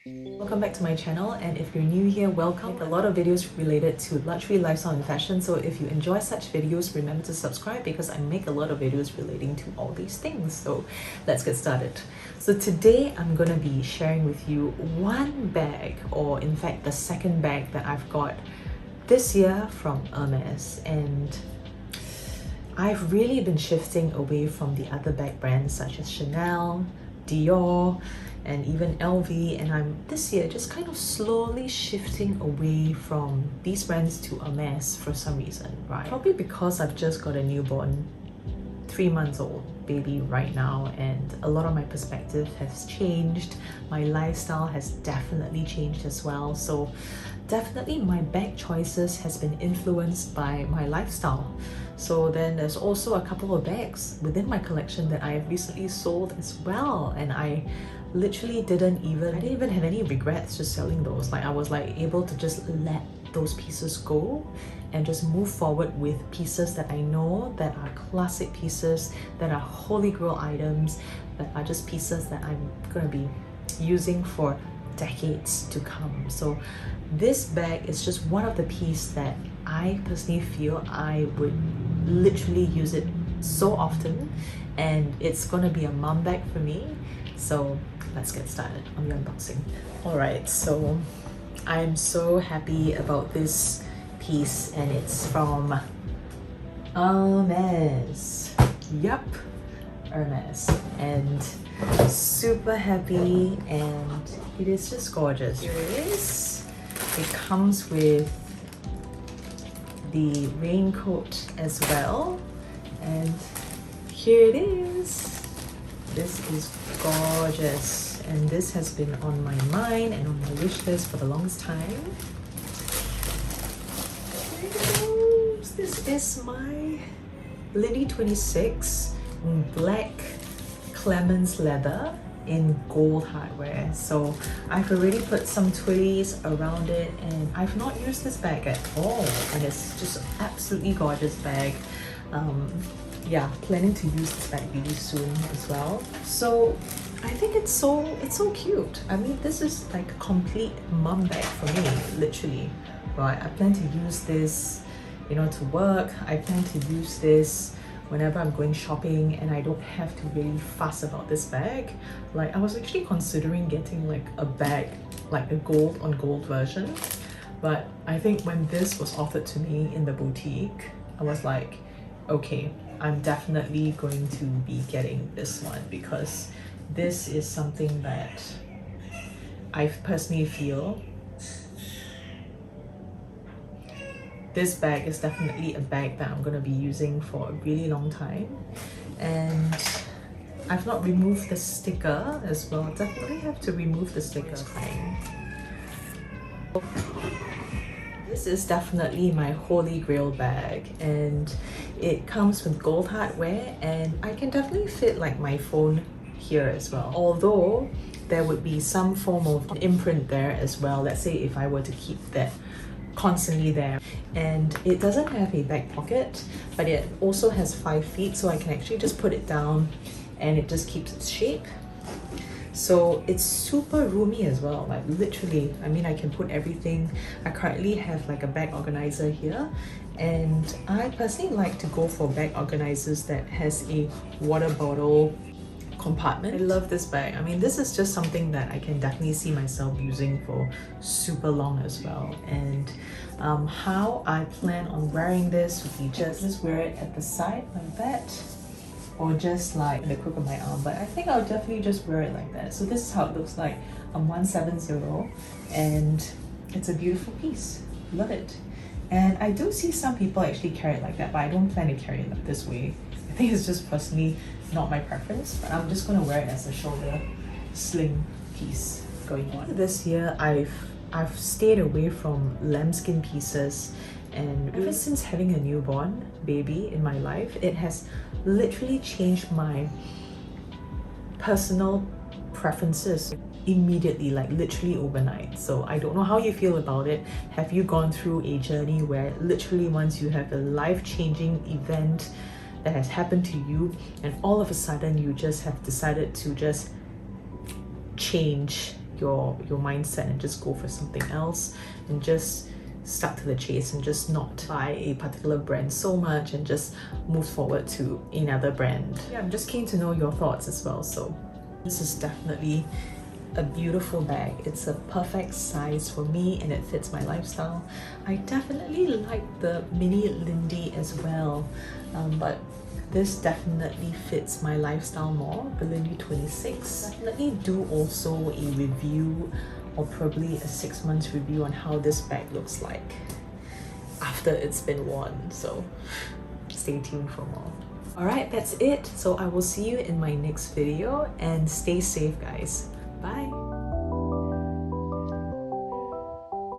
Welcome back to my channel, and if you're new here, welcome. I make a lot of videos related to luxury, lifestyle and fashion, so if you enjoy such videos, remember to subscribe because I make a lot of videos relating to all these things. So let's get started. So today I'm gonna be sharing with you one bag, or in fact the second bag that I've got this year from Hermes, and I've really been shifting away from the other bag brands such as Chanel, Dior, and even LV, and I'm this year just kind of slowly shifting away from these brands to Hermes for some reason, right? Probably because I've just got a newborn 3 months old baby right now, and a lot of my perspective has changed. My lifestyle has definitely changed as well, so definitely my bag choices has been influenced by my lifestyle. So then there's also a couple of bags within my collection that I have recently sold as well, and I didn't even have any regrets just selling those. Like I was like able to just let those pieces go and just move forward with pieces that I know that are classic pieces, that are holy grail items, that are just pieces that I'm gonna be using for decades to come. So this bag is just one of the pieces that I personally feel I would literally use it so often, and it's gonna be a mom bag for me. So let's get started on the unboxing. Alright, so I'm so happy about this piece, and it's from Hermes. Yup, Hermes. And super happy, and it is just gorgeous. Here it is. It comes with the raincoat as well, and here it is. This is gorgeous, and this has been on my mind and on my wish list for the longest time. Here it goes. This is my Lindy 26 black clemance leather in gold hardware. So I've already put some twillies around it, and I've not used this bag at all, and it's just absolutely gorgeous bag. Yeah, planning to use this bag really soon as well. So I think it's so cute. I mean, this is like a complete mum bag for me, literally. Right, I plan to use this, you know, to work. I plan to use this whenever I'm going shopping, and I don't have to really fuss about this bag. Like I was actually considering getting like a bag, like a gold on gold version, but I think when this was offered to me in the boutique, I was like, okay, I'm definitely going to be getting this one, because this is something that I personally feel this bag is definitely a bag that I'm going to be using for a really long time. And I've not removed the sticker as well. Definitely have to remove the sticker. This is definitely my holy grail bag, and it comes with gold hardware, and I can definitely fit like my phone here as well. Although there would be some form of imprint there as well. Let's say if I were to keep that constantly there. And it doesn't have a back pocket, but it also has 5 feet, so I can actually just put it down and it just keeps its shape. So it's super roomy as well, like literally, I mean, I can put everything. I currently have like a bag organizer here, and I personally like to go for bag organizers that has a water bottle compartment. I love this bag. I mean, this is just something that I can definitely see myself using for super long as well. And how I plan on wearing this would be just wear it at the side like that, or just like in the crook of my arm, but I think I'll definitely just wear it like that. So this is how it looks like. I'm 170, and it's a beautiful piece. Love it. And I do see some people actually carry it like that, but I don't plan to carry it like this way. I think it's just personally not my preference, but I'm just gonna wear it as a shoulder sling piece going on. This year I've stayed away from lambskin pieces, and ever since having a newborn baby in my life, it has literally changed my personal preferences immediately, like literally overnight. So I don't know how you feel about it. Have you gone through a journey where literally once you have a life-changing event that has happened to you, and all of a sudden you just have decided to just change your mindset and just go for something else and just stuck to the chase and just not buy a particular brand so much and just move forward to another brand. Yeah, I'm just keen to know your thoughts as well. So this is definitely a beautiful bag. It's a perfect size for me and it fits my lifestyle. I definitely like the mini Lindy as well, but this definitely fits my lifestyle more, the Lindy 26. Definitely do also a review or probably a 6 months review on how this bag looks like after it's been worn. So stay tuned for more. Alright, that's it. So I will see you in my next video and stay safe, guys. Bye.